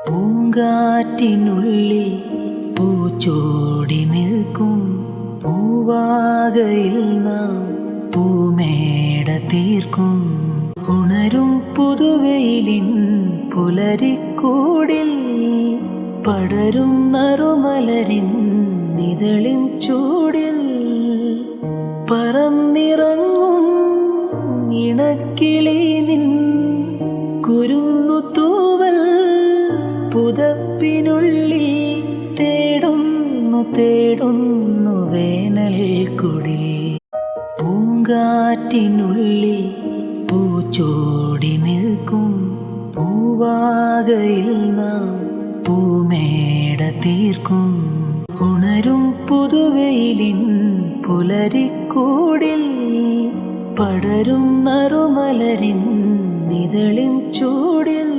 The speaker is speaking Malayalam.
പൂങ്കാറ്റിനുള്ളിൽ പൂച്ചോടി നിൽക്കും പൂവാകയിൽ നാം പൂമേട തീർക്കും. ഉണരും പുതുവെയിലിൻ പുലരിക്കൂടിൽ പടരും നറുമലരിൻ ഇതളിൻ ചൂടിൽ പറന്നിറങ്ങും ഇണക്കിളി നിൻ കുരുന്നു തൂവൽ പുതപ്പിനുള്ളിൽ തേടുന്നു തേടുന്നു വേനൽ കുടിൽ. പൂങ്കാറ്റിനുള്ളിൽ പൂച്ചോടി നിൽക്കും പൂവാകയിൽ നാം പൂമേട തീർക്കും. ഉണരും പുതുവെയിലിൻ പുലരിക്കൂടിൽ പടരും നറുമലരിൻ ഇതളിൻ ചൂടിൽ